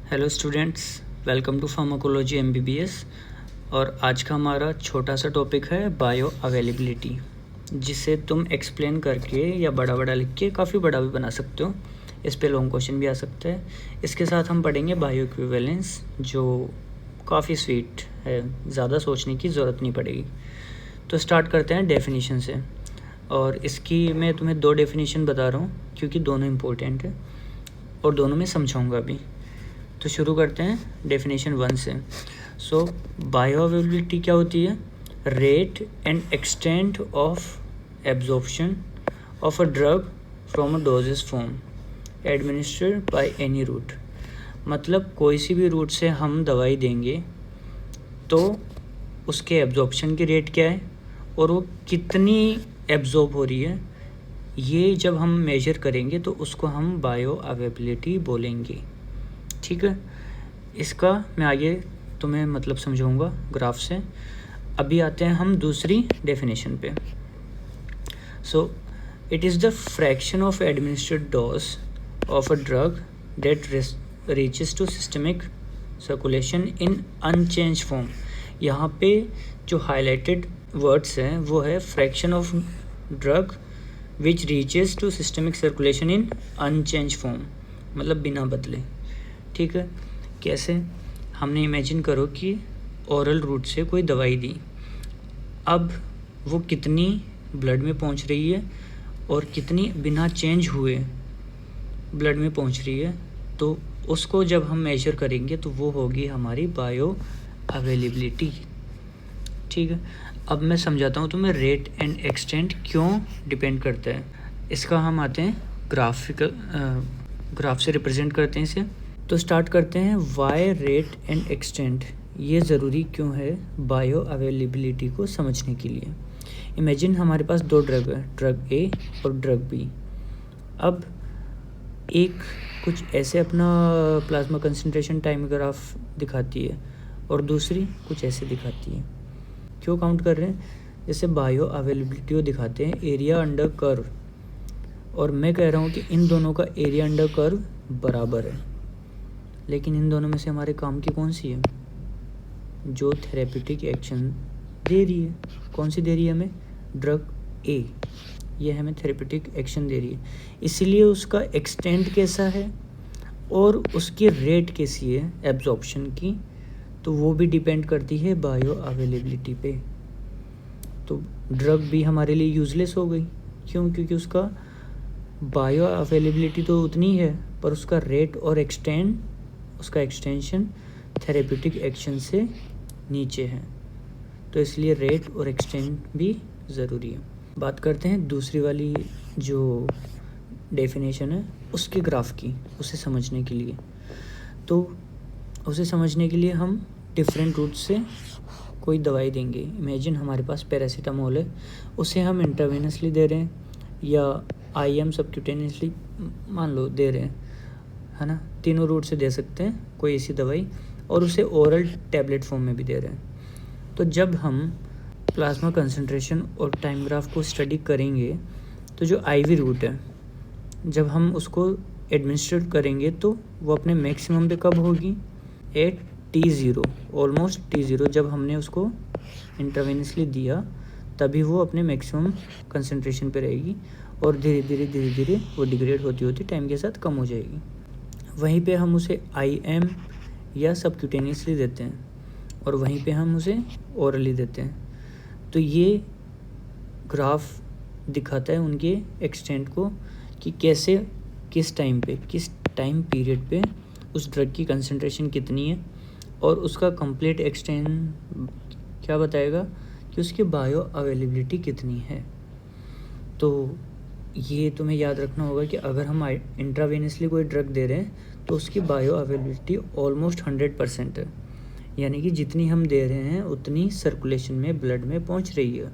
Hello students, welcome to pharmacology MBBS. और आज का हमारा छोटा सा टॉपिक है बायो अवेलेबिलिटी, जिसे तुम एक्सप्लेन करके या बड़ा बड़ा लिख के काफ़ी बड़ा भी बना सकते हो। इस पे लॉन्ग क्वेश्चन भी आ सकता है। इसके साथ हम पढ़ेंगे बायो इक्विवेलेंस, जो काफ़ी स्वीट है, ज़्यादा सोचने की ज़रूरत नहीं पड़ेगी। तो स्टार्ट करते हैं डेफिनेशन से। और इसकी मैं तुम्हें 2 डेफिनेशन बता रहा हूँ क्योंकि दोनों इम्पोर्टेंट है और दोनों में समझाऊँगा अभी। तो शुरू करते हैं डेफिनेशन 1 से। सो बायो अवेलेबिलिटी क्या होती है? Rate and extent of absorption of a drug from a dosage form administered by any route. मतलब कोई सी भी रूट से हम दवाई देंगे तो उसके एब्जॉर्प्शन की रेट क्या है और वो कितनी एब्जॉर्ब हो रही है, ये जब हम मेजर करेंगे तो उसको हम बायो अवेलेबिलिटी बोलेंगे। ठीक है, इसका मैं आगे तुम्हें मतलब समझाऊंगा ग्राफ से। अभी आते हैं हम दूसरी डेफिनेशन पे। So it is the fraction of administered dose of a drug that reaches to systemic circulation in unchanged form. यहाँ पे जो हाईलाइटेड वर्ड्स हैं वो है fraction of drug which reaches to systemic circulation in unchanged form, मतलब बिना बदले। ठीक है, कैसे? हमने इमेजिन करो कि ओरल रूट से कोई दवाई दी, अब वो कितनी ब्लड में पहुंच रही है और कितनी बिना चेंज हुए ब्लड में पहुंच रही है, तो उसको जब हम मेजर करेंगे तो वो होगी हमारी बायो अवेलेबिलिटी। ठीक है, अब मैं समझाता हूँ तुम्हें रेट एंड एक्सटेंट क्यों डिपेंड करता है। इसका हम आते हैं ग्राफ से रिप्रेजेंट करते हैं इसे। तो स्टार्ट करते हैं वाई रेट एंड एक्सटेंट ये ज़रूरी क्यों है बायो अवेलेबिलिटी को समझने के लिए। इमेजिन हमारे पास 2 ड्रग है, ड्रग ए और ड्रग बी। अब एक कुछ ऐसे अपना प्लाज्मा कंसंट्रेशन टाइम ग्राफ दिखाती है और दूसरी कुछ ऐसे दिखाती है। क्यों काउंट कर रहे हैं? जैसे बायो अवेलेबिलिटी को दिखाते हैं एरिया अंडर कर्व, और मैं कह रहा हूँ कि इन दोनों का एरिया अंडर कर्व बराबर है, लेकिन इन दोनों में से हमारे काम की कौन सी है जो थेरेप्यूटिक एक्शन दे रही है? कौन सी दे रही है हमें? ड्रग ए, ये हमें थेरेप्यूटिक एक्शन दे रही है, इसीलिए उसका एक्सटेंट कैसा है और उसकी रेट कैसी है एब्जॉर्प्शन की, तो वो भी डिपेंड करती है बायो अवेलेबिलिटी पे। तो ड्रग भी हमारे लिए यूज़लेस हो गई, क्यों? क्योंकि उसका बायो अवेलेबिलिटी तो उतनी है पर उसका रेट और उसका एक्सटेंशन थेरेप्यूटिक एक्शन से नीचे है, तो इसलिए रेट और एक्सटेंट भी ज़रूरी है। बात करते हैं दूसरी वाली जो डेफिनेशन है उसके ग्राफ की, उसे समझने के लिए। तो उसे समझने के लिए हम डिफरेंट रूट से कोई दवाई देंगे। इमेजिन हमारे पास पैरासीटामोल है, उसे हम इंट्रावेनसली दे रहे हैं या IM सबक्यूटेनियसली मान लो दे रहे हैं, है ना। तीनों रूट से दे सकते हैं कोई ऐसी दवाई, और उसे ओरल टैबलेट फॉर्म में भी दे रहे हैं। तो जब हम प्लाज्मा कंसंट्रेशन और टाइम ग्राफ को स्टडी करेंगे तो जो IV रूट है, जब हम उसको एडमिनिस्ट्रेट करेंगे तो वो अपने मैक्सिमम पे कब होगी? At T0, almost T0। जब हमने उसको इंट्रावेनसली दिया तभी वो अपने मैक्सिमम कंसंट्रेशन पे रहेगी और धीरे धीरे वो डिग्रेड होती होती टाइम के साथ कम हो जाएगी। वहीं पे हम उसे IM या सबक्यूटेनियसली देते हैं और वहीं पे हम उसे ओरली देते हैं। तो ये ग्राफ दिखाता है उनके एक्सटेंट को कि कैसे किस टाइम पीरियड पे उस ड्रग की कंसंट्रेशन कितनी है, और उसका कंप्लीट एक्सटेंट क्या बताएगा कि उसकी बायो अवेलेबिलिटी कितनी है। तो ये तुम्हें याद रखना होगा कि अगर हम इंट्रावेनसली कोई ड्रग दे रहे हैं तो उसकी बायो अवेलेबिलिटी ऑलमोस्ट 100% है, यानी कि जितनी हम दे रहे हैं उतनी सर्कुलेशन में ब्लड में पहुंच रही है।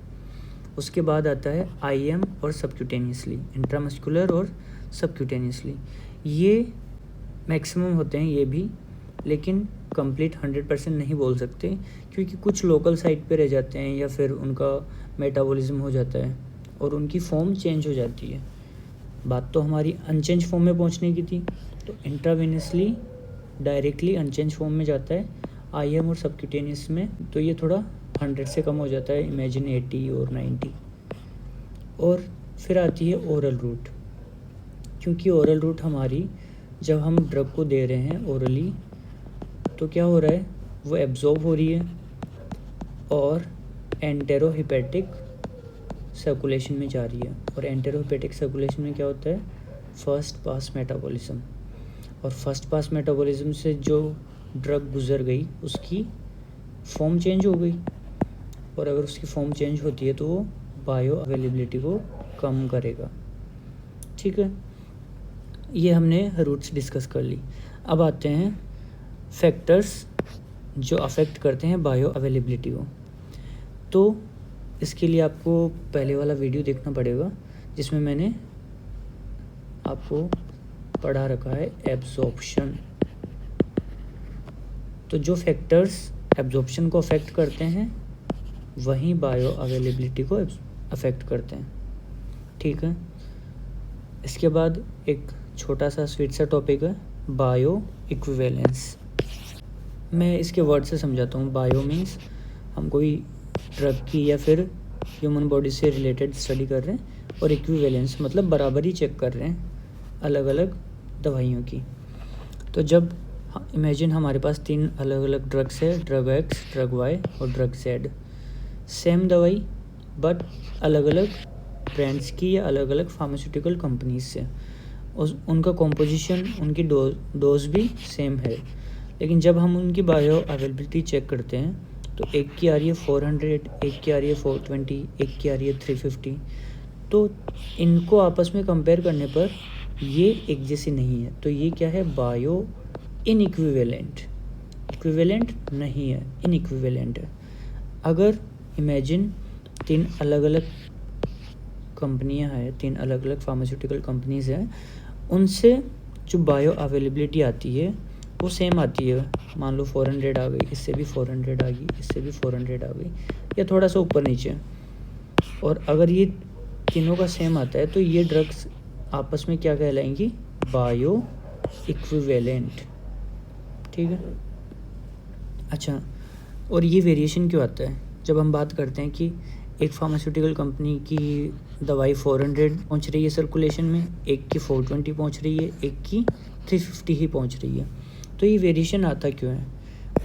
उसके बाद आता है IM और सबक्यूटेनियसली, इंट्रामस्कुलर और सबक्यूटेनियसली। ये मैक्सिमम होते हैं ये भी, लेकिन कंप्लीट 100% नहीं बोल सकते क्योंकि कुछ लोकल साइट पे रह जाते हैं या फिर उनका मेटाबॉलिज्म हो जाता है और उनकी फॉर्म चेंज हो जाती है। बात तो हमारी अनचेंज फॉर्म में पहुंचने की थी, तो इंट्रावेनसली डायरेक्टली अनचेंज फॉर्म में जाता है IM और सबक्यूटेनियस में, तो ये थोड़ा 100 से कम हो जाता है, इमेजिन 80 और 90। और फिर आती है ओरल रूट, क्योंकि ओरल रूट हमारी जब हम ड्रग को दे रहे हैं ओरली तो क्या हो रहा है, वो एब्जॉर्ब हो रही है और एंटेरोहिपेटिक सर्कुलेशन में जा रही है। और एंटेरोहिपेटिक सर्कुलेशन में क्या होता है, फर्स्ट पास मेटाबॉलिज्म। और फर्स्ट पास मेटाबॉलिज्म से जो ड्रग गुजर गई उसकी फॉर्म चेंज हो गई, और अगर उसकी फॉर्म चेंज होती है तो वो बायो अवेलेबिलिटी को कम करेगा। ठीक है, ये हमने रूट्स डिस्कस कर ली। अब आते हैं फैक्टर्स जो अफेक्ट करते हैं बायो अवेलेबिलिटी को। तो इसके लिए आपको पहले वाला वीडियो देखना पड़ेगा जिसमें मैंने आपको पढ़ा रखा है एब्जॉर्प्शन। तो जो फैक्टर्स एब्जॉर्प्शन को अफेक्ट करते हैं वहीं बायो अवेलेबिलिटी को अफेक्ट करते हैं। ठीक है, इसके बाद एक छोटा सा स्वीट सा टॉपिक है बायो इक्विवेलेंस। मैं इसके वर्ड से समझाता हूँ। बायो मीन्स हम कोई ड्रग की या फिर ह्यूमन बॉडी से रिलेटेड स्टडी कर रहे हैं, और इक्विवेलेंस मतलब बराबरी चेक कर रहे हैं अलग अलग दवाइयों की। तो जब इमेजिन हमारे पास 3 अलग अलग ड्रग्स है, ड्रग X, ड्रग Y और ड्रग Z। सेम दवाई बट अलग अलग ब्रांड्स की या अलग अलग फार्मास्यूटिकल कंपनीज से, उनका कॉम्पोजिशन, उनकी डोज भी सेम है। लेकिन जब हम उनकी बायो अवेलेबिलिटी चेक करते हैं तो एक की आ रही है 400, एक की आ रही है 420, एक की आ रही है 350। तो इनको आपस में कंपेयर करने पर ये एक जैसी नहीं है। तो ये क्या है, बायो इनइक्विवेलेंट। इक्विवेलेंट नहीं है, इनइक्विवेलेंट है। अगर इमेजिन 3 अलग अलग कंपनियां हैं, 3 अलग अलग फार्मास्यूटिकल कंपनीज हैं, उनसे जो बायो अवेलेबिलिटी आती है वो सेम आती है। मान लो 400 आ गई, इससे भी 400 आ गई, इससे भी 400 आ गई, या थोड़ा सा ऊपर नीचे। और अगर ये तीनों का सेम आता है तो ये ड्रग्स आपस में क्या कहलाएंगी, बायो इक्विवेलेंट। ठीक है, अच्छा, और ये वेरिएशन क्यों आता है? जब हम बात करते हैं कि एक फार्मास्यूटिकल कंपनी की दवाई 400 पहुंच रही है सर्कुलेशन में, एक की 420 पहुंच रही है, एक की 350 ही पहुंच रही है, तो ये वेरिएशन आता क्यों है?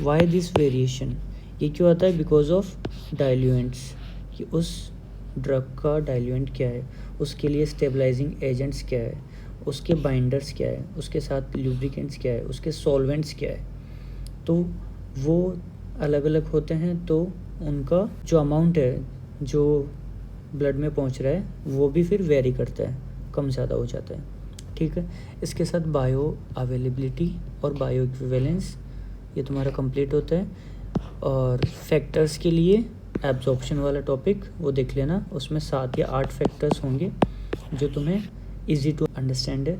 Why this variation? ये क्यों आता है? बिकॉज ऑफ डाइल्यूएंट्स, कि उस ड्रग का डाइल्यूएंट क्या है, उसके लिए स्टेबलाइजिंग एजेंट्स क्या है, उसके बाइंडर्स क्या है, उसके साथ लुब्रिकेंट्स क्या है, उसके सॉल्वेंट्स क्या है। तो वो अलग अलग होते हैं, तो उनका जो अमाउंट है जो ब्लड में पहुंच रहा है वो भी फिर वेरी करता है, कम ज़्यादा हो जाता है। ठीक है, इसके साथ बायो अवेलेबिलिटी और बायो इक्विवेलेंस ये तुम्हारा कंप्लीट होता है। और फैक्टर्स के लिए एब्जॉर्प्शन वाला टॉपिक वो देख लेना, उसमें 7 या 8 फैक्टर्स होंगे जो तुम्हें इजी टू अंडरस्टैंड है।